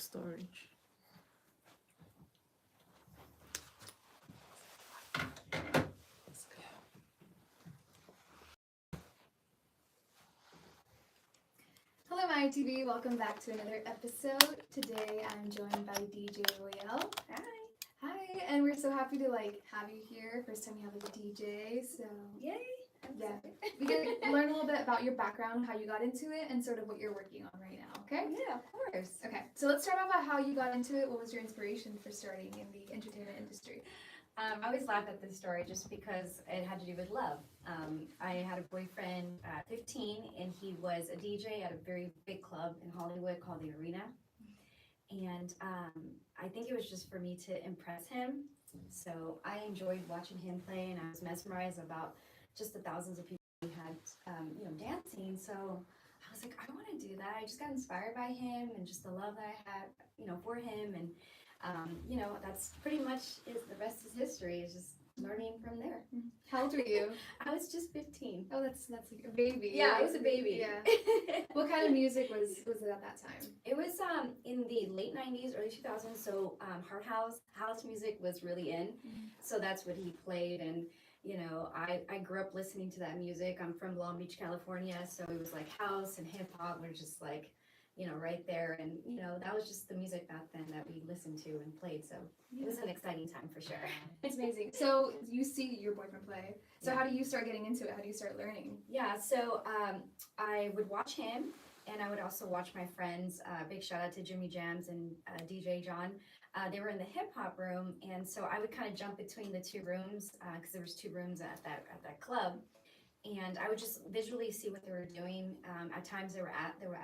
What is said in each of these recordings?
storage. Hello, my TV. Welcome back to another episode. Today I'm joined by DJ Royelle. Hi, and we're so happy to have you here. First time we have a DJ, so Yay! yeah, we can learn a little bit about your background, how you got into it, and sort of what you're working on right now. Okay? Yeah, of course. Okay, so let's start off at how you got into it. What was your inspiration for starting in the entertainment industry? I always laugh at this story just because it had to do with love. I had a boyfriend at 15, and he was a DJ at a very big club in Hollywood called the Arena. And I think it was just for me to impress him. So I enjoyed watching him play, and I was mesmerized about just the thousands of people he had, dancing. So I was like, I want to do that. I just got inspired by him and just the love that I had, for him. And, that's pretty much the rest is history. It's just learning from there. How old were you? I was just 15. Oh, that's like a baby. Yeah, I was a baby. Yeah. What kind of music was it at that time? It was in the late 90s, early 2000s, so hard house music was really in. So that's what he played, and I grew up listening to that music. I'm from Long Beach, California, so it was like house and hip hop were just like, right there, and that was just the music back then that we listened to and played. So it was an exciting time for sure. It's amazing. So you see your boyfriend play. So how do you start getting into it? How do you start learning? Yeah, so I would watch him, and I would also watch my friends. Big shout out to Jimmy Jams and DJ John. They were in the hip hop room, and so I would kind of jump between the two rooms because there was two rooms at that club, and I would just visually see what they were doing. At times they were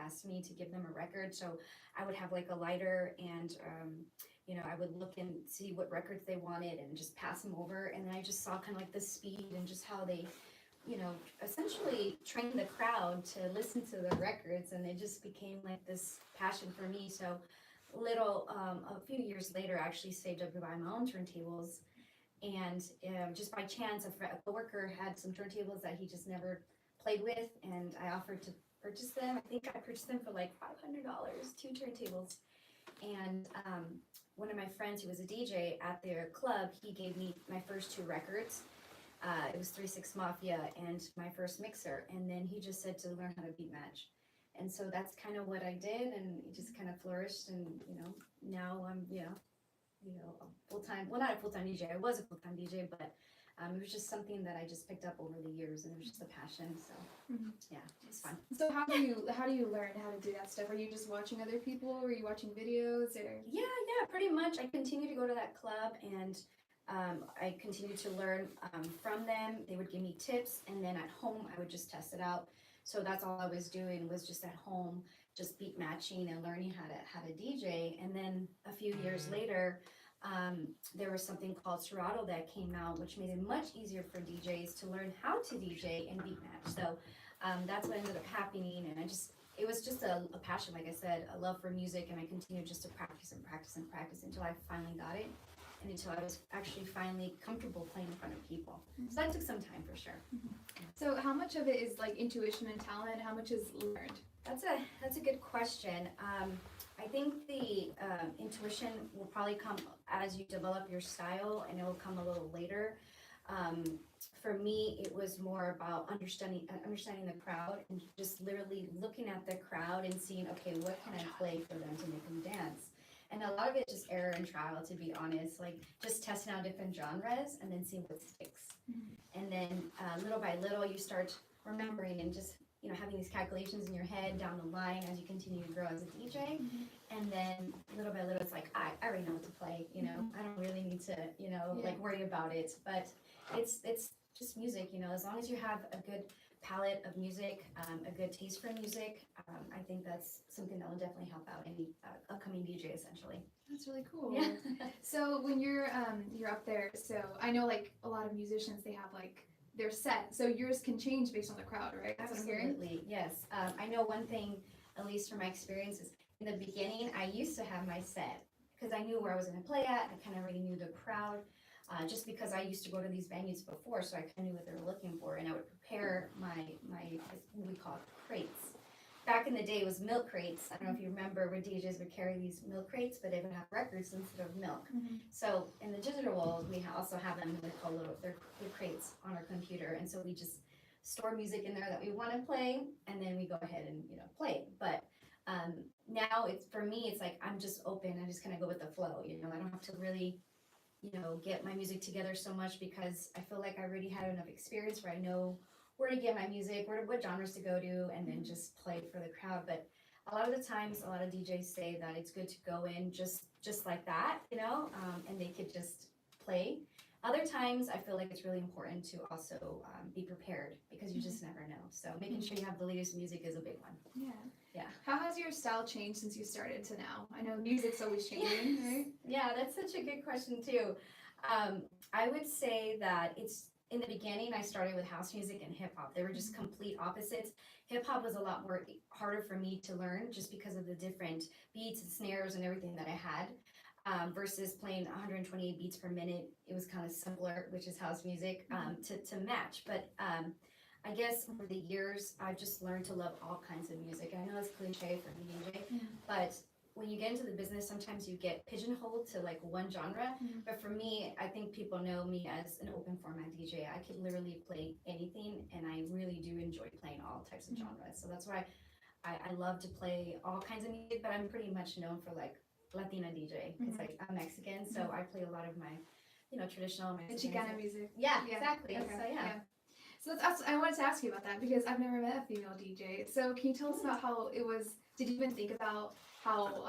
asking me to give them a record, so I would have like a lighter, and I would look and see what records they wanted and just pass them over, and then I just saw kind of like the speed and just how they essentially trained the crowd to listen to the records, and it just became like this passion for me. So a few years later, I actually saved up to buy my own turntables, and just by chance, a coworker had some turntables that he just never played with, and I offered to purchase them. I think I purchased them for like $500, two turntables, and one of my friends who was a DJ at their club, he gave me my first two records. It was 3-6 Mafia and my first mixer, and then he just said to learn how to beat match. And so that's kind of what I did, and it just kind of flourished, and now I'm a full-time, well, not a full-time DJ, I was a full-time DJ, but it was just something that I just picked up over the years, and it was just a passion. So yeah, it's fun. So how do you learn how to do that stuff? Are you just watching other people? Were you watching videos, or? Yeah, pretty much. I continue to go to that club, and I continue to learn from them. They would give me tips, and then at home I would just test it out. So that's all I was doing, was just at home, just beat matching and learning how to DJ. And then a few years later, there was something called Serato that came out, which made it much easier for DJs to learn how to DJ and beat match. So that's what ended up happening, and it was just a passion, like I said, a love for music, and I continued just to practice and practice and practice until I finally got it, and until I was actually finally comfortable playing in front of people. So that took some time for sure. So how much of it is like intuition and talent? How much is learned? That's a good question. I think the intuition will probably come as you develop your style, and it will come a little later. For me, it was more about understanding the crowd, and just literally looking at the crowd and seeing, okay, what can I play for them to make them dance? And a lot of it is just error and trial, to be honest, like just testing out different genres and then seeing what sticks. And then little by little, you start remembering and just having these calculations in your head down the line as you continue to grow as a DJ. And then little by little, it's like, I already know what to play, I don't really need to, like worry about it. But it's just music, as long as you have a good palette of music, a good taste for music, I think that's something that will definitely help out any upcoming DJ, essentially. That's really cool. Yeah. So when you're up there, so I know like a lot of musicians, they have like their set, so yours can change based on the crowd, right? That's what I'm hearing. Absolutely, yes. I know one thing, at least from my experience, is in the beginning, I used to have my set because I knew where I was going to play at. I kind of already knew the crowd, just because I used to go to these venues before, so I kind of knew what they were looking for, and I would prepare my what we call it, crates. back in the day, it was milk crates. I don't know if you remember where DJs would carry these milk crates, but they would have records instead of milk. So in the digital world, we also have them, they're called they're crates on our computer. And so we just store music in there that we want to play, and then we go ahead and, play it. But now it's, for me, it's like, I'm just open. I just kind of go with the flow. I don't have to really, get my music together so much, because I feel like I already had enough experience where I know where to get my music, what genres to go to, and then just play for the crowd. But a lot of the times, a lot of DJs say that it's good to go in just like that, and they could just play. Other times, I feel like it's really important to also be prepared, because you just never know. So making sure you have the latest music is a big one. Yeah. How has your style changed since you started to now? I know music's always changing, right? Yeah, that's such a good question too. I would say that it's, in the beginning, I started with house music and hip hop. They were just complete opposites. Hip hop was a lot more harder for me to learn, just because of the different beats and snares and everything that I had. Versus playing 128 beats per minute, it was kind of simpler, which is house music, to match. But I guess over the years, I've just learned to love all kinds of music. I know it's cliche for me, DJ, but when you get into the business, sometimes you get pigeonholed to like one genre. But for me, I think people know me as an open format DJ. I could literally play anything, and I really do enjoy playing all types of genres. So that's why I love to play all kinds of music, but I'm pretty much known for like Latina DJ. It's like, I'm Mexican, so I play a lot of my, traditional Mexican Chicana music. Yeah, exactly. Okay. So yeah. So I wanted to ask you about that, because I've never met a female DJ. So can you tell us about how it was? Did you even think about how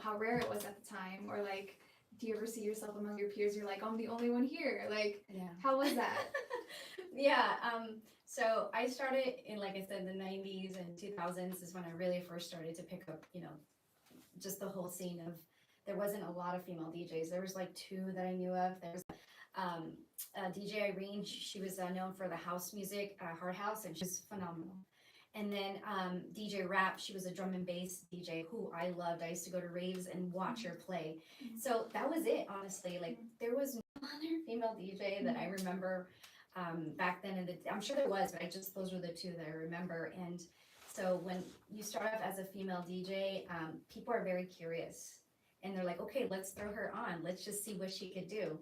how rare it was at the time, or like, do you ever see yourself among your peers? You're like, I'm the only one here. Like, how was that? So I started in, like I said, the 90s and 2000s is when I really first started to pick up, just the whole scene of, there wasn't a lot of female DJs. There was like two that I knew of. There's DJ Irene. She was known for the house music, hard house, and she's phenomenal. And then DJ Rap, she was a drum and bass DJ who I loved. I used to go to raves and watch her play. So that was it, honestly. Like, there was no other female DJ that I remember back then. I'm sure there was, but those were the two that I remember. And so when you start off as a female DJ, people are very curious. And they're like, okay, let's throw her on. Let's just see what she could do.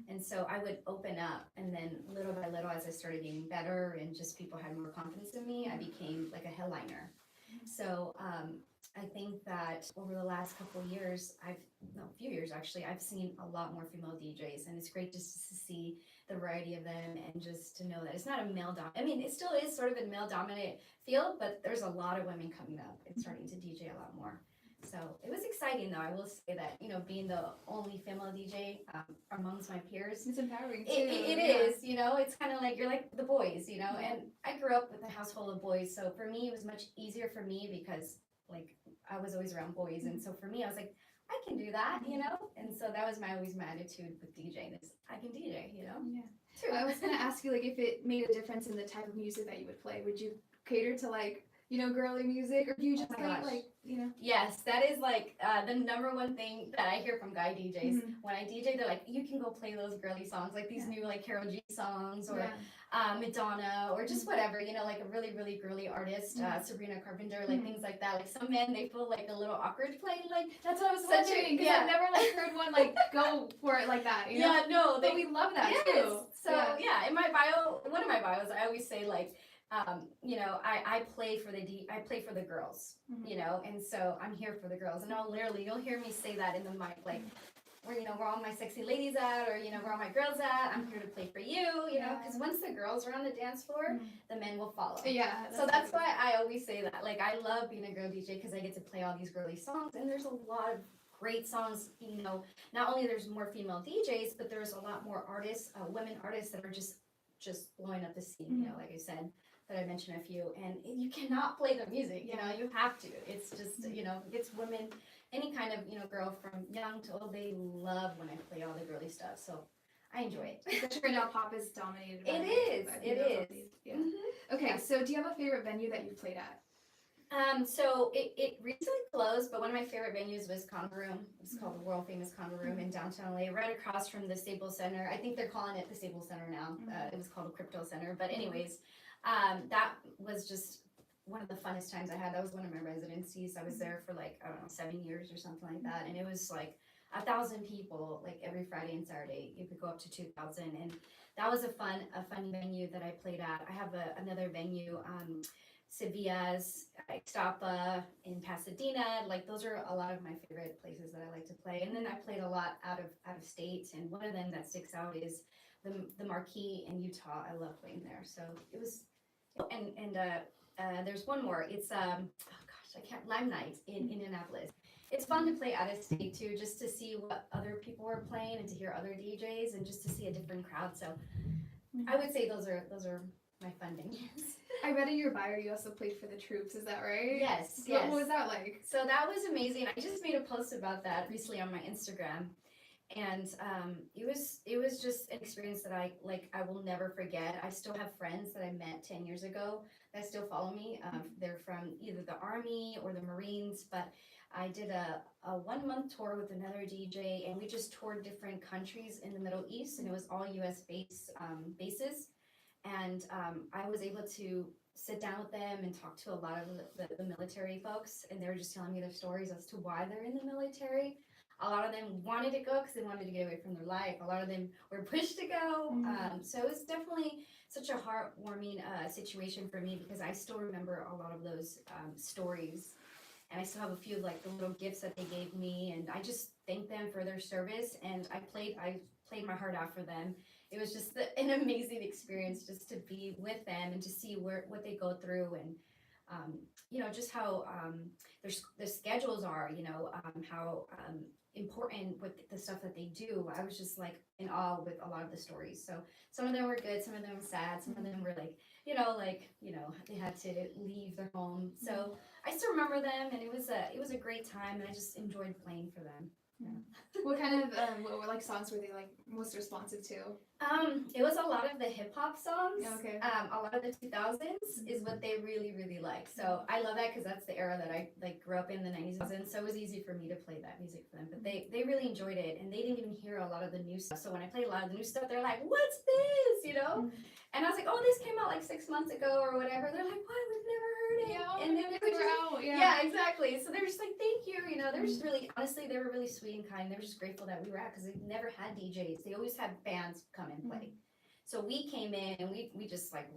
And so I would open up, and then little by little, as I started getting better and just people had more confidence in me, I became like a headliner. So I think that over the last couple of years, few years actually, I've seen a lot more female DJs, and it's great just to see the variety of them, and just to know that it's not a it still is sort of a male-dominant field, but there's a lot of women coming up and starting to DJ a lot more. So it was exciting, though. I will say that, being the only female DJ amongst my peers, it's empowering too. It is, it's kind of like, you're like the boys, and I grew up with a household of boys. So for me, it was much easier for me, because like I was always around boys. And so for me, I was like, I can do that, and so that was always my attitude with DJing, is I can DJ, True. I was going to ask you, like, if it made a difference in the type of music that you would play. Would you cater to, like, girly music, or do you just play, like, Yes, that is like the number one thing that I hear from guy DJs. When I DJ, they're like, you can go play those girly songs, like these new like Karol G songs, or Madonna, or just whatever, like a really, really girly artist, Sabrina Carpenter, like things like that. Like, some men, they feel like a little awkward playing, like, that's what I was wondering, because I've never like heard one like go for it like that, Yeah, no, but we love that too. So in my bio, one of my bios, I always say like, I play for the girls, and so I'm here for the girls. And you'll hear me say that in the mic, like, where all my sexy ladies at, or, where all my girls at, I'm here to play for you, because once the girls are on the dance floor, the men will follow. Yeah. So that's why I always say that. Like, I love being a girl DJ, because I get to play all these girly songs, and there's a lot of great songs, not only there's more female DJs, but there's a lot more artists, women artists that are just blowing up the scene, like I said, that I mentioned a few, and you cannot play the music, you have to. It's just, it's women, any kind of, girl from young to old, they love when I play all the girly stuff, so I enjoy it. Especially now pop is dominated by It is. Yeah. Okay, so do you have a favorite venue that you've played at? So it recently closed, but one of my favorite venues was Conga Room. It's called the world famous Conga Room in downtown LA, right across from the Staples Center. I think they're calling it the Staples Center now. It was called a Crypto Center, but anyways, that was just one of the funnest times I had. That was one of my residencies. I was there for like, I don't know, 7 years or something like that. And it was like 1,000 people, like every Friday and Saturday. You could go up to 2,000. And that was a fun venue that I played at. I have another venue, Sevilla's, Ixtapa, in Pasadena. Like those are a lot of my favorite places that I like to play. And then I played a lot out of state. And one of them that sticks out is the Marquee in Utah. I love playing there. So it was, and there's one more. It's oh gosh, I can't. Lime Night in Indianapolis. It's fun to play out of state too, just to see what other people are playing and to hear other DJs and just to see a different crowd. So I would say those are my fun venues. I read in your bio you also played for the Troops. Is that right? Yes. What was that like? So that was amazing. I just made a post about that recently on my Instagram. And it was just an experience that I will never forget. I still have friends that I met 10 years ago that still follow me. They're from either the Army or the Marines, but I did a 1 month tour with another DJ, and we just toured different countries in the Middle East, and it was all U.S. bases. And I was able to sit down with them and talk to a lot of the military folks, and they were just telling me their stories as to why they're in the military. A lot of them wanted to go because they wanted to get away from their life. A lot of them were pushed to go. So it was definitely such a heartwarming situation for me because I still remember a lot of those stories. And I still have a few like the little gifts that they gave me. And I just thank them for their service. And I played my heart out for them. It was just an amazing experience just to be with them and to see what they go through and just how their schedules are, how important with the stuff that they do. I was just like in awe with a lot of the stories. So some of them were good, some of them were sad, some of them were like, they had to leave their home. So I still remember them, and it was a great time, and I just enjoyed playing for them. Yeah. What kind of what like songs were they like most responsive to? It was a lot of the hip hop songs. Yeah, okay. A lot of the 2000s is what they really, really like. So I love that because that's the era that I like grew up in the 90s, and so it was easy for me to play that music for them. But they really enjoyed it, and they didn't even hear a lot of the new stuff. So when I played a lot of the new stuff, they're like, "What's this?" And I was like, "Oh, this came out like 6 months ago or whatever." They're like, "What? We've never heard it." Yeah, and then they were just, out. yeah, exactly. So they're just like, "Thank you." They're just really, honestly, they were really sweet and kind. They were just grateful that we were out because they never had DJs. They always had bands come and play. So we came in and we just like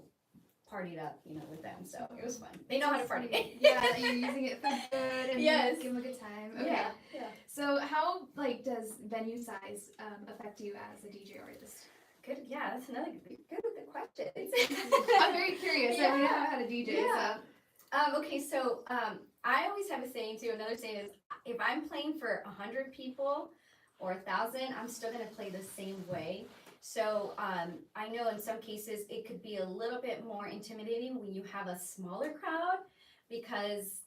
partied up, with them. So it was fun. They know how to party. Yeah, you're using it for good and Yes. give them a good time. Okay. Yeah. So how does venue size affect you as a DJ artist? Good. Yeah, that's another good question. I'm very curious. Yeah. I mean, I haven't had a DJ. Yeah. So. Okay, so I always have a saying too. Another saying is, if I'm playing for 100 people or 1,000, I'm still gonna play the same way. So I know in some cases it could be a little bit more intimidating when you have a smaller crowd because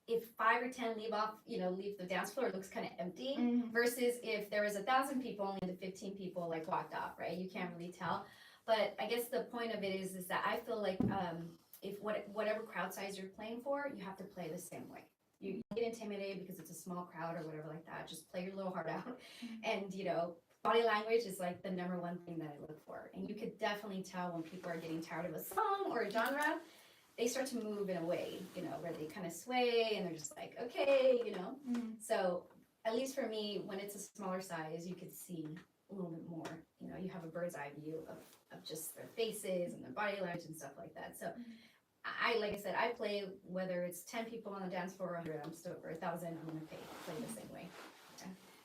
if 5 or 10 leave the dance floor, it looks kind of empty. Versus if there was 1,000 people, only the 15 people like walked off, right? You can't really tell. But I guess the point of it is that I feel like if whatever crowd size you're playing for, you have to play the same way. You get intimidated because it's a small crowd or whatever like that. Just play your little heart out, and body language is like the number one thing that I look for. And you could definitely tell when people are getting tired of a song or a genre, they start to move in a way, where they kind of sway and they're just like, okay, So at least for me, when it's a smaller size, you could see a little bit more. You have a bird's eye view of just their faces and their body language and stuff like that. So like I said, I play whether it's 10 people on the dance floor or 100, I'm still for 1,000, I'm gonna play the same way.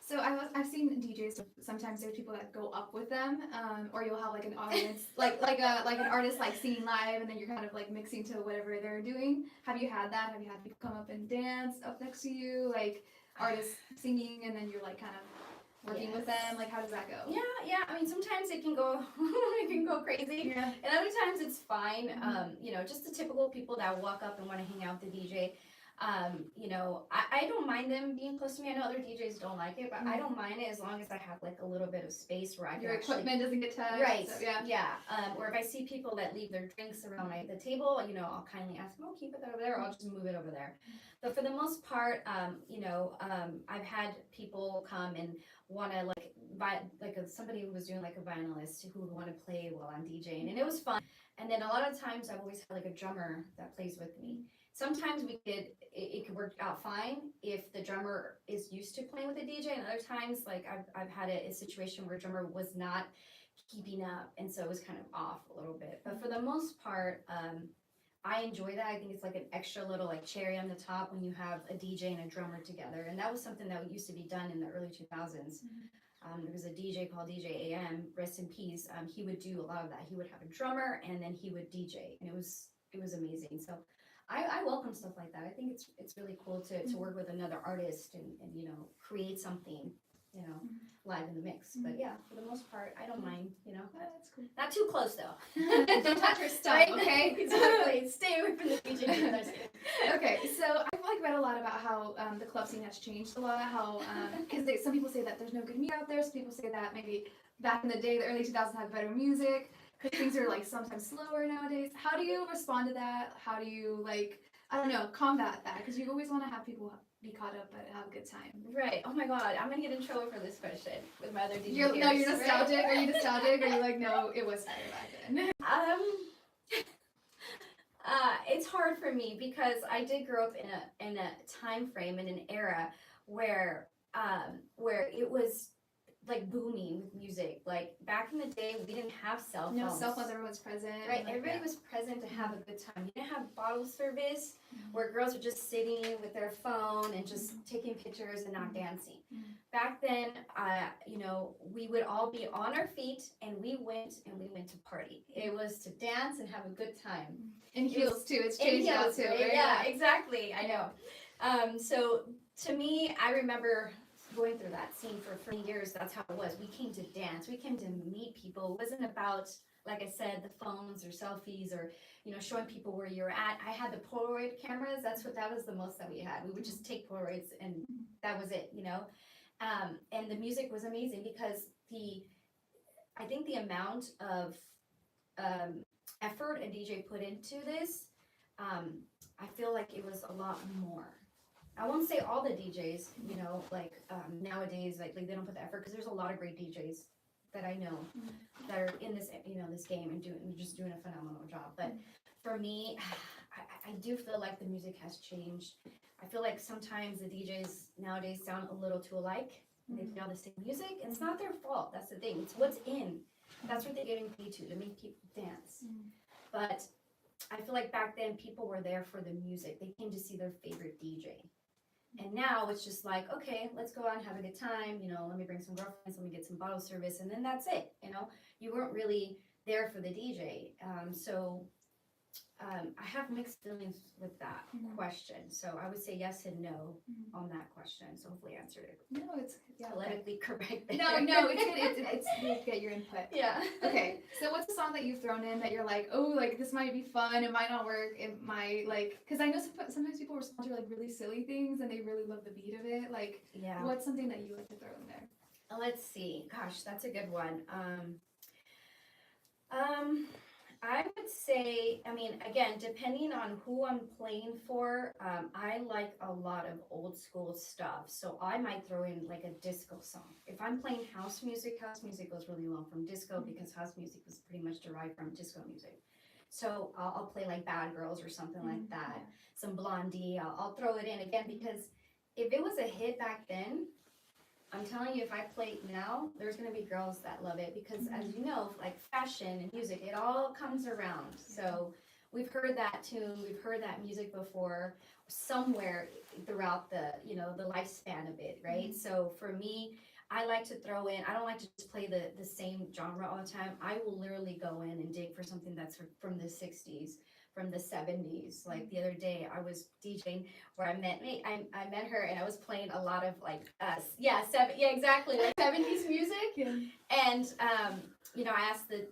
So I've seen DJs. Sometimes there's people that go up with them, or you'll have like an audience, like an artist like singing live, and then you're kind of like mixing to whatever they're doing. Have you had that? Have you had people come up and dance up next to you, like artists singing, and then you're like kind of working with them? Like how does that go? Yeah. I mean, sometimes it can go crazy. Yeah. And other times it's fine. Just the typical people that walk up and want to hang out with the DJ. I don't mind them being close to me. I know other DJs don't like it, but I don't mind it as long as I have like a little bit of space where I can Your equipment doesn't get touched. Right. So, yeah. Or if I see people that leave their drinks around the table, I'll kindly ask them, keep it over there, or I'll just move it over there. But for the most part, I've had people come and want to somebody who was doing like a vinylist who would want to play while I'm DJing, and it was fun. And then a lot of times I've always had like a drummer that plays with me. Sometimes it could work out fine if the drummer is used to playing with a DJ, and other times like I've had a situation where drummer was not keeping up, and so it was kind of off a little bit. But for the most part, I enjoy that. I think it's like an extra little like cherry on the top when you have a DJ and a drummer together, and that was something that used to be done in the early 2000s. There was a DJ called DJ AM, rest in peace. He would do a lot of that. He would have a drummer and then he would DJ, and it was amazing. So I welcome stuff like that. I think it's really cool to work with another artist and you know, create something, you know, live in the mix. But yeah, for the most part, I don't mind, you know. That's cool. Not too close though. Don't touch your stuff, Right? okay? Exactly. Stay away from the DJ. Okay, so I've like read a lot about how the club scene has changed a lot. How because some people say that there's no good music out there. Some people say that maybe back in the day, the early 2000s had better music. Because things are like sometimes slower nowadays. How do you respond to that? How do you like, I don't know, combat that? Because you always want to have people be caught up but have a good time. Right. Oh my God, I'm gonna get in trouble for this question with my other DJ You're peers, nostalgic. right? Are you nostalgic? Or are you like, no, it was better back then? It's hard for me because I did grow up in a time frame, in an era where it was like booming with music. Like back in the day, we didn't have cell phones. No cell phones, everyone's present. Right, like, everybody yeah. was present to have a good time. You didn't have bottle service where girls were just sitting with their phone and just taking pictures and not dancing. Back then, you know, we would all be on our feet and we went to party. It was to dance and have a good time. And heels too. It's And changed now heels, too. right? Right? Yeah, exactly. I know. So to me, I remember going through that scene for years. That's how it was. We came to dance. We came to meet people. It wasn't about, like I said, the phones or selfies or, you know, showing people where you're at. I had the Polaroid cameras. That was the most that we had. We would just take Polaroids and that was it, you know. And the music was amazing because I think the amount of effort a DJ put into this, I feel like it was a lot more. I won't say all the DJs, you know, like nowadays, like they don't put the effort, because there's a lot of great DJs that I know that are in this, you know, this game and just doing a phenomenal job. But for me, I do feel like the music has changed. I feel like sometimes the DJs nowadays sound a little too alike. They play all the same music, and it's not their fault. That's the thing. It's what's in. That's what they're getting paid to make people dance. But I feel like back then people were there for the music. They came to see their favorite DJ. And now it's just like, okay, let's go out and have a good time. You know, let me bring some girlfriends, let me get some bottle service, and then that's it. You know, you weren't really there for the DJ. I have mixed feelings with that question. So I would say yes and no on that question. So hopefully I answered it No, it's politically correct. There. No, it's good. It's good to get your input. Yeah. Okay, so what's a song that you've thrown in that you're like, oh, like this might be fun, it might not work, it might like, because I know sometimes people respond to like really silly things and they really love the beat of it. Like, Yeah. what's something that you like to throw in there? Let's see. Gosh, that's a good one. I would say, I mean, again, depending on who I'm playing for, I like a lot of old school stuff. So I might throw in like a disco song. If I'm playing house music goes really long from disco because house music was pretty much derived from disco music. So I'll play like Bad Girls or something like that. Some Blondie, I'll throw it in again because if it was a hit back then, I'm telling you, if I play it now, there's going to be girls that love it because, as you know, like fashion and music, it all comes around. So we've heard that tune, we've heard that music before somewhere throughout the, you know, the lifespan of it, right? So for me, I like to throw in, I don't like to just play the same genre all the time. I will literally go in and dig for something that's from the 60s. From the 70s. Like the other day I was DJing where I met her and I was playing a lot of like exactly, like 70s music. And you know, I asked the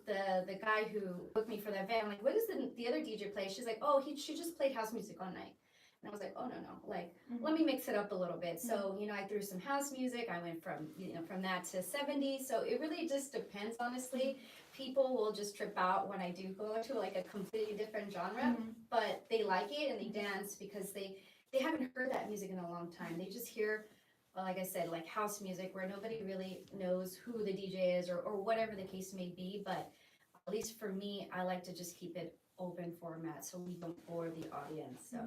guy who booked me for that event, I'm like, what does the other DJ play? She's like, oh, she just played house music all night. And I was like, oh no, like let me mix it up a little bit. So, you know, I threw some house music. I went from, you know, from that to 70s. So it really just depends, honestly. People will just trip out when I do go into like a completely different genre, but they like it and they dance because they haven't heard that music in a long time. They just hear, well, like I said, like house music where nobody really knows who the DJ is or whatever the case may be. But at least for me, I like to just keep it open format so we don't bore the audience. So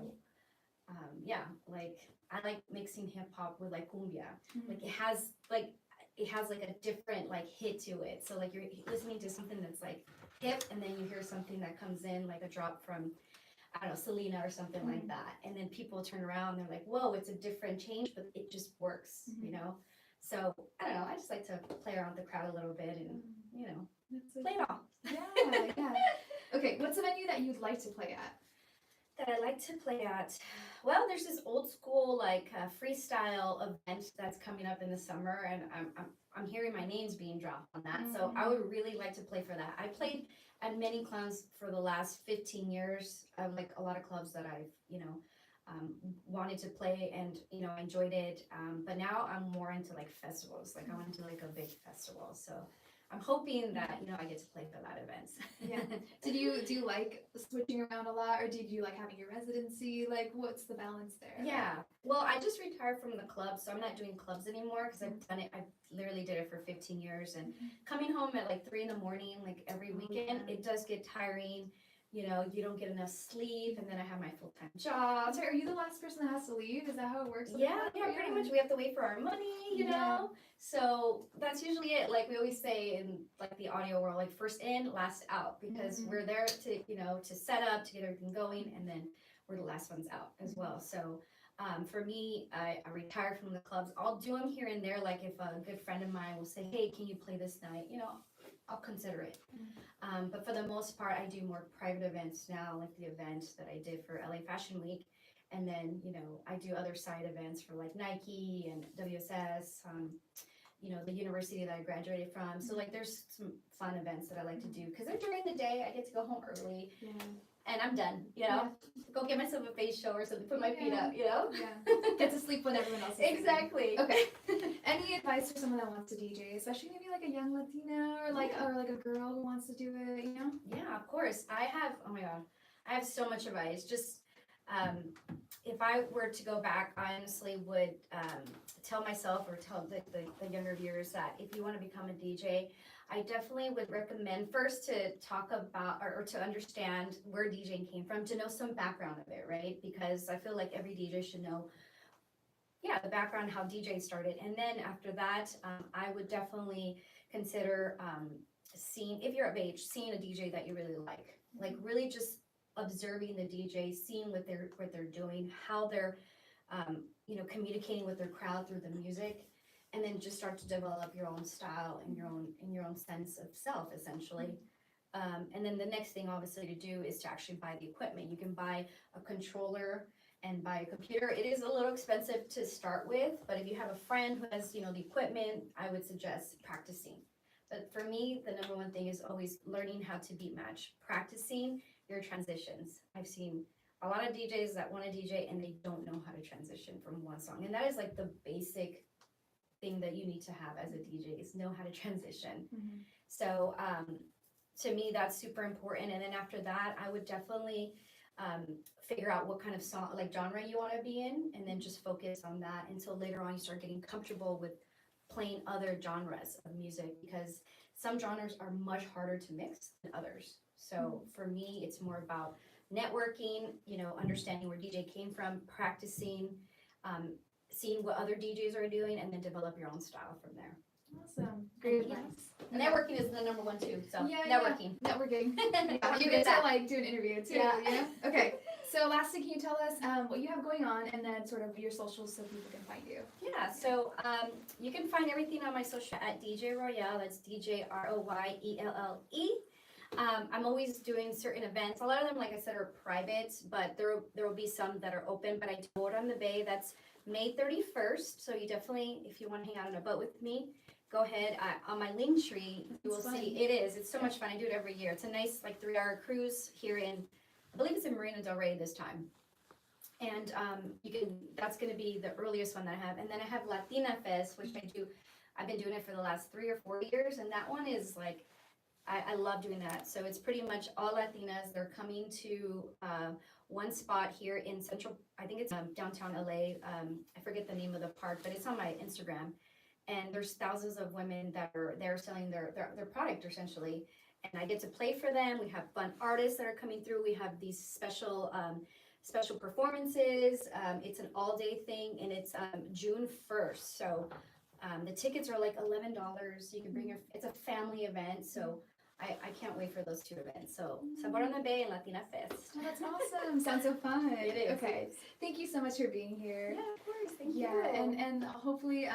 yeah, like I like mixing hip hop with like cumbia. Like it has like a different like hit to it. So like you're listening to something that's like hip, and then you hear something that comes in like a drop from, I don't know, Selena or something like that. And then people turn around, they're like, whoa, it's a different change, but it just works, you know? So I don't know, I just like to play around with the crowd a little bit and, you know, play it all. Yeah. Okay, what's a venue that you'd like to play at? That I like to play at, well, there's this old school like freestyle event that's coming up in the summer, and I'm hearing my names being dropped on that. So I would really like to play for that. I played at many clubs for the last 15 years. Like a lot of clubs that I've, you know, wanted to play, and you know, I enjoyed it. But now I'm more into like festivals. Like I went to like a big festival, so I'm hoping that, you know, I get to play for that event. Yeah. Do you like switching around a lot, or did you like having your residency? Like, what's the balance there? Yeah. Well, I just retired from the club, so I'm not doing clubs anymore because I've done it. I literally did it for 15 years, and coming home at like 3 in the morning, like every weekend, it does get tiring. You know, you don't get enough sleep, and then I have my full-time job. Sorry, are you the last person that has to leave? Is that how it works? Yeah, pretty much. We have to wait for our money, you know? So that's usually it. Like we always say in like the audio world, like first in, last out, because we're there to, you know, to set up, to get everything going, and then we're the last ones out as well. So for me, I retired from the clubs. I'll do them here and there. Like if a good friend of mine will say, hey, can you play this night? You know, I'll consider it. But for the most part, I do more private events now, like the event that I did for LA Fashion Week. And then, you know, I do other side events for like Nike and WSS, you know, the university that I graduated from. So like there's some fun events that I like to do because they're during the day. I get to go home early and I'm done, you know, go get myself a facial or something, put my feet up, you know. Get to sleep when everyone else is Exactly. Okay. Any advice for someone that wants to DJ, especially maybe like a young Latina or like a girl who wants to do it, you know? Yeah, of course. I have, oh my God, I have so much advice. Just if I were to go back, I honestly would tell myself or tell the younger viewers that if you want to become a DJ, I definitely would recommend first to talk about or to understand where DJing came from, to know some background of it, right? Because I feel like every DJ should know, the background, how DJ started. And then after that, I would definitely consider seeing, if you're of age, seeing a DJ that you really like really just observing the DJ, seeing what they're doing, how they're you know, communicating with their crowd through the music, and then just start to develop your own style and your own sense of self, essentially. And then the next thing, obviously, to do is to actually buy the equipment. You can buy a controller and buy a computer. It is a little expensive to start with, but if you have a friend who has, you know, the equipment, I would suggest practicing. But for me, the number one thing is always learning how to beat match, practicing your transitions. I've seen a lot of DJs that want to DJ and they don't know how to transition from one song. And that is like the basic thing that you need to have as a DJ, is know how to transition. So to me, that's super important. And then after that, I would definitely figure out what kind of song, like genre you want to be in, and then just focus on that until later on you start getting comfortable with playing other genres of music, because some genres are much harder to mix than others. So for me, it's more about networking, you know, understanding where DJ came from, practicing, seeing what other DJs are doing, and then develop your own style from there. Awesome. Great advice. Networking is the number one too. So networking. You get to like do an interview too, you know? Okay. So lastly, can you tell us what you have going on, and then sort of your socials so people can find you? Yeah, so you can find everything on my social at DJ Royelle. That's DJ ROYELLE. I'm always doing certain events. A lot of them, like I said, are private, but there will be some that are open. But I do Boat on the Bay. That's May 31st. So you definitely, if you want to hang out on a boat with me, go ahead. On my link tree, you will see. It is. It's so much fun. I do it every year. It's a nice like 3-hour cruise here in, I believe it's in Marina Del Rey this time. And that's going to be the earliest one that I have. And then I have Latina Fest, which I've been doing it for the last 3 or 4 years. And that one is like, I love doing that. So it's pretty much all Latinas. They're coming to one spot here in central, I think it's downtown LA. I forget the name of the park, but it's on my Instagram. And there's thousands of women that are there selling their product essentially. and I get to play for them. We have fun artists that are coming through. We have these special performances. It's an all-day thing, and it's June 1st. So the tickets are like $11. You can bring it's a family event. So I can't wait for those two events. So Sabor on the Bay and Latina Fest. Oh, that's awesome. Sounds so fun. It is. Okay. Thank you so much for being here. Yeah, of course. Thank you. Yeah, and hopefully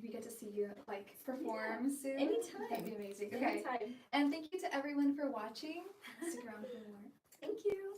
we get to see you like perform soon. Anytime. That'd be amazing. Okay. Anytime. And thank you to everyone for watching. Stick around for more. Thank you.